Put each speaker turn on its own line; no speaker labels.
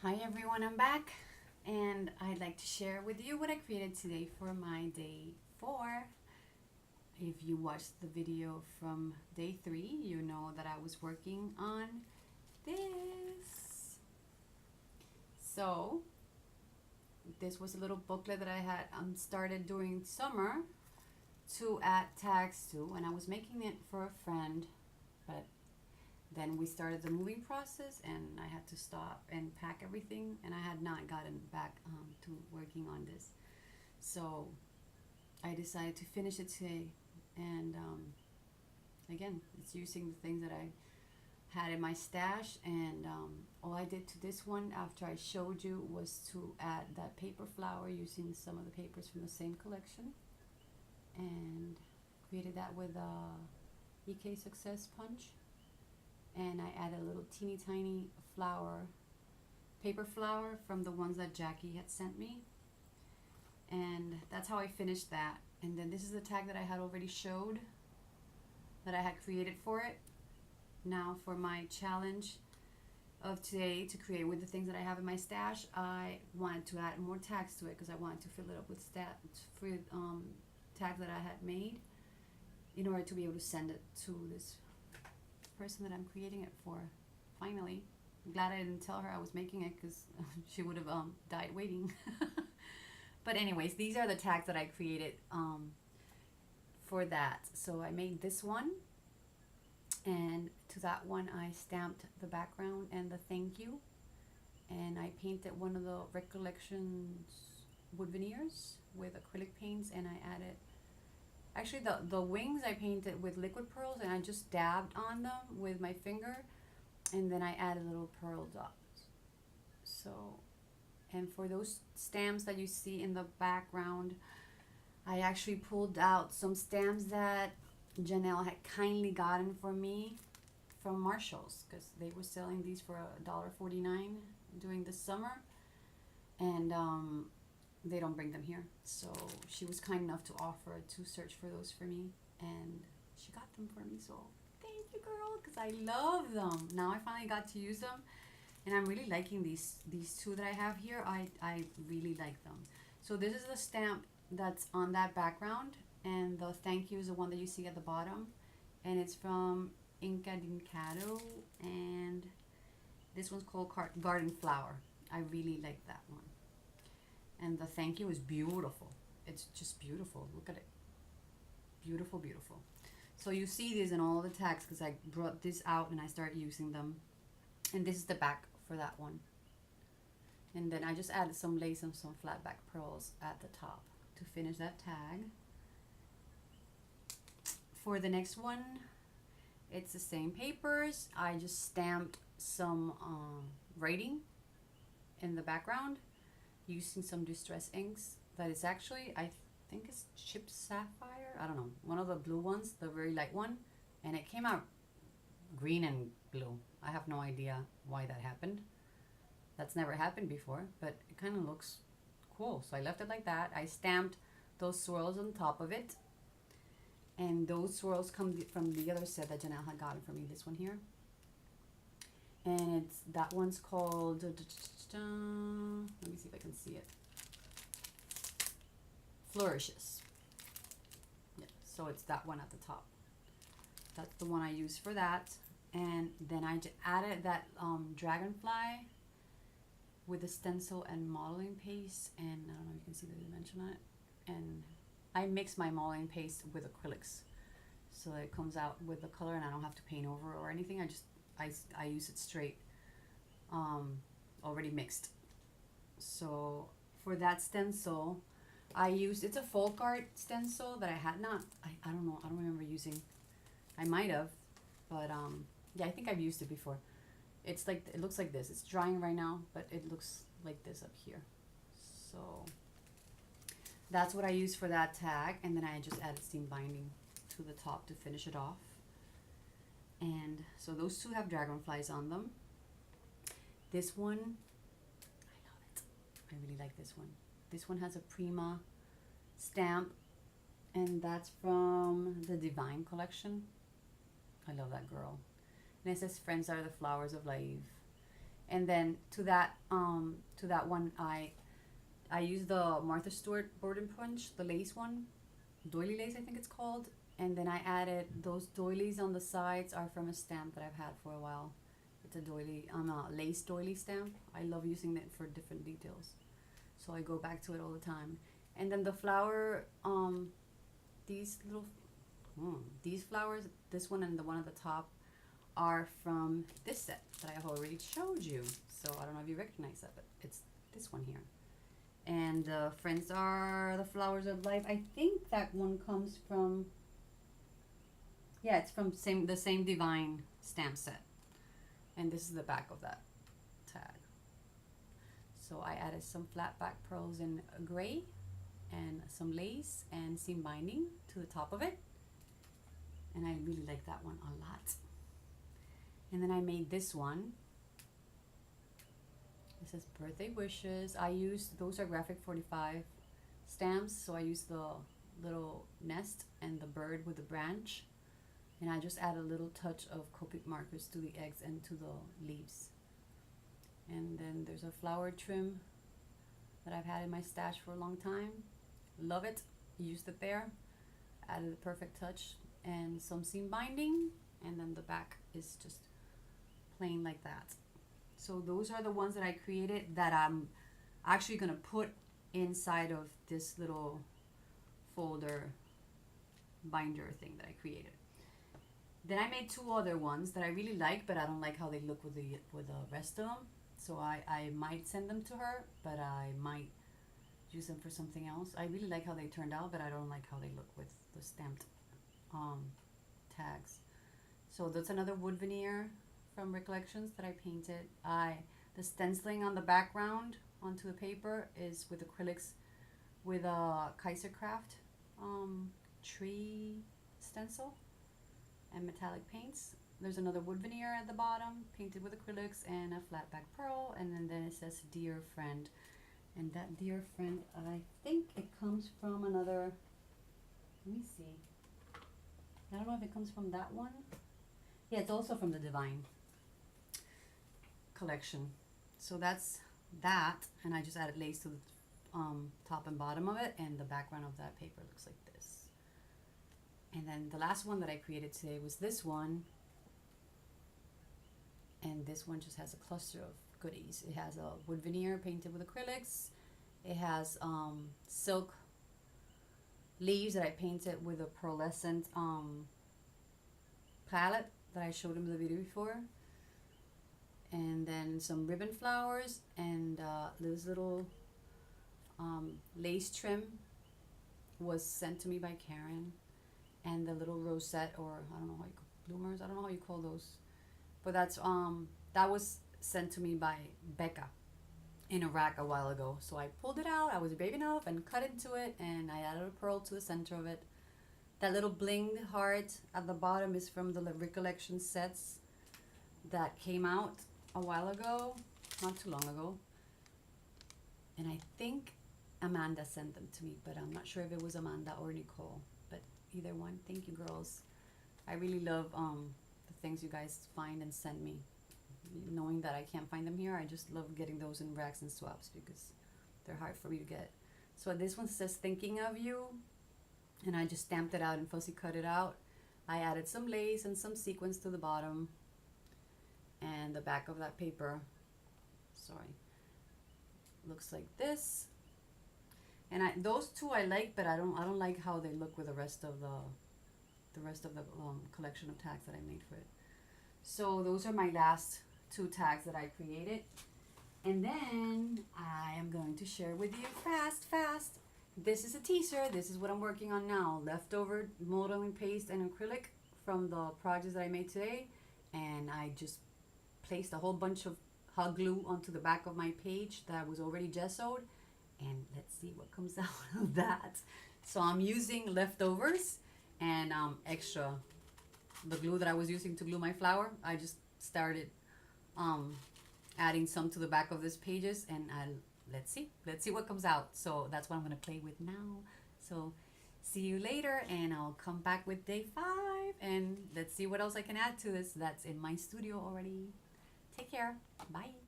Hi everyone, I'm back and I'd like to share with you what I created today for my day 4. If you watched the video from day 3, you know that I was working on this. So, this was a little booklet that I had started during summer to add tags to, and I was making it for a friend, but then we started the moving process and I had to stop and pack everything, and I had not gotten back to working on this. So I decided to finish it today, and again, it's using the things that I had in my stash, and all I did to this one after I showed you was to add that paper flower using some of the papers from the same collection, and created that with a EK Success punch, and I added a little teeny tiny flower, paper flower from the ones that Jackie had sent me, and that's how I finished that. And then this is the tag that I had already showed that I had created for it. Now for my challenge of today to create with the things that I have in my stash, I wanted to add more tags to it because I wanted to fill it up with tags that I had made in order to be able to send it to this person that I'm creating it for. Finally, I'm glad I didn't tell her I was making it because she would have died waiting. But anyways, these are the tags that I created for that. So I made this one, and to that one I stamped the background and the thank you, and I painted one of the Recollections wood veneers with acrylic paints, and I added, actually the wings I painted with liquid pearls, and I just dabbed on them with my finger, and then I added little pearl dots. So, and for those stamps that you see in the background, I actually pulled out some stamps that Janelle had kindly gotten for me from Marshall's, because they were selling these for $1.49 during the summer, and they don't bring them here. So she was kind enough to offer to search for those for me, and she got them for me. So thank you, girl, because I love them. Now I finally got to use them, and I'm really liking these two that I have here. I really like them. So this is the stamp that's on that background, and the thank you is the one that you see at the bottom, and it's from Incadincato, and this one's called Garden Flower. I really like that one, and the thank you is beautiful. It's just beautiful. Look at it. Beautiful, beautiful. So you see these in all the tags because I brought this out and I started using them, and this is the back for that one. And then I just added some lace and some flat back pearls at the top to finish that tag. For the next one, it's the same papers. I just stamped some writing in the background using some distress inks that is actually, I think it's chipped sapphire, I don't know, one of the blue ones, the very light one, and it came out green and blue. I have no idea why that happened. That's never happened before, but it kind of looks cool, so I left it like that. I stamped those swirls on top of it, and those swirls come from the other set that Janelle had gotten for me, this one here, and it's, that one's called, let me see if I can see it, Flourishes. Yeah, so it's that one at the top. That's the one I use for that. And then I just added that dragonfly with the stencil and modeling paste, and I don't know if you can see the dimension on it, and I mix my modeling paste with acrylics so that it comes out with the color and I don't have to paint over or anything. I use it straight, already mixed. So for that stencil, I used, it's a folk art stencil that I had not, I don't know, I don't remember using. I might have, but yeah, I think I've used it before. It's like, it looks like this. It's drying right now, but it looks like this up here. So that's what I used for that tag, and then I just added steam binding to the top to finish it off. And so those two have dragonflies on them. This one, I love it. I really like this one. This one has a Prima stamp, and that's from the Divine collection. I love that girl. And it says, friends are the flowers of life. And then to that one, I use the Martha Stewart Board and Punch, the lace one, doily lace I think it's called. And then I added those doilies on the sides are from a stamp that I've had for a while. It's a doily, a lace doily stamp. I love using it for different details, so I go back to it all the time. And then the flower, these little, these flowers, this one and the one at the top, are from this set that I have already showed you. So I don't know if you recognize that, but it's this one here. And the friends are the flowers of life. I think that one comes from, yeah, it's from the same Divine stamp set. And this is the back of that tag. So I added some flat back pearls in gray and some lace and seam binding to the top of it. And I really like that one a lot. And then I made this one. It says birthday wishes. I used, those are Graphic 45 stamps, so I used the little nest and the bird with the branch. And I just add a little touch of Copic markers to the eggs and to the leaves. And then there's a flower trim that I've had in my stash for a long time. Love it. Used it there. Added a perfect touch and some seam binding. And then the back is just plain like that. So those are the ones that I created that I'm actually going to put inside of this little folder binder thing that I created. Then I made two other ones that I really like, but I don't like how they look with the rest of them. So I might send them to her, but I might use them for something else. I really like how they turned out, but I don't like how they look with the stamped tags. So that's another wood veneer from Recollections that I painted. The stenciling on the background onto the paper is with acrylics with a Kaisercraft tree stencil and metallic paints. There's another wood veneer at the bottom painted with acrylics and a flat back pearl, and then it says dear friend. And that dear friend, I think it comes from another, let me see, I don't know if it comes from that one. Yeah, it's also from the Divine collection. So that's that, and I just added lace to the top and bottom of it, and the background of that paper looks like this. And then the last one that I created today was this one, and this one just has a cluster of goodies. It has a wood veneer painted with acrylics. It has silk leaves that I painted with a pearlescent palette that I showed in the video before. And then some ribbon flowers and this little lace trim was sent to me by Karen. And the little rosette, or I don't know how you call bloomers, I don't know how you call those, but that's that was sent to me by Becca in a rack a while ago. So I pulled it out, I was brave enough and cut into it, and I added a pearl to the center of it. That little blinged heart at the bottom is from the Recollection sets that came out a while ago, not too long ago. And I think Amanda sent them to me, but I'm not sure if it was Amanda or Nicole, but either one. Thank you, girls. I really love the things you guys find and send me. Knowing that I can't find them here, I just love getting those in racks and swaps because they're hard for me to get. So this one says thinking of you, and I just stamped it out and fussy cut it out. I added some lace and some sequins to the bottom and the back of that paper, sorry, looks like this. And those two I like, but I don't like how they look with the rest of the collection of tags that I made for it. So those are my last two tags that I created. And then I am going to share with you fast. This is a teaser. This is what I'm working on now. Leftover modeling paste and acrylic from the projects that I made today. And I just placed a whole bunch of hot glue onto the back of my page that was already gessoed. And let's see what comes out of that. So I'm using leftovers and extra, the glue that I was using to glue my flower. I just started adding some to the back of these pages, and let's see what comes out. So that's what I'm going to play with now. So see you later, and I'll come back with day 5, and let's see what else I can add to this that's in my studio already. Take care. Bye.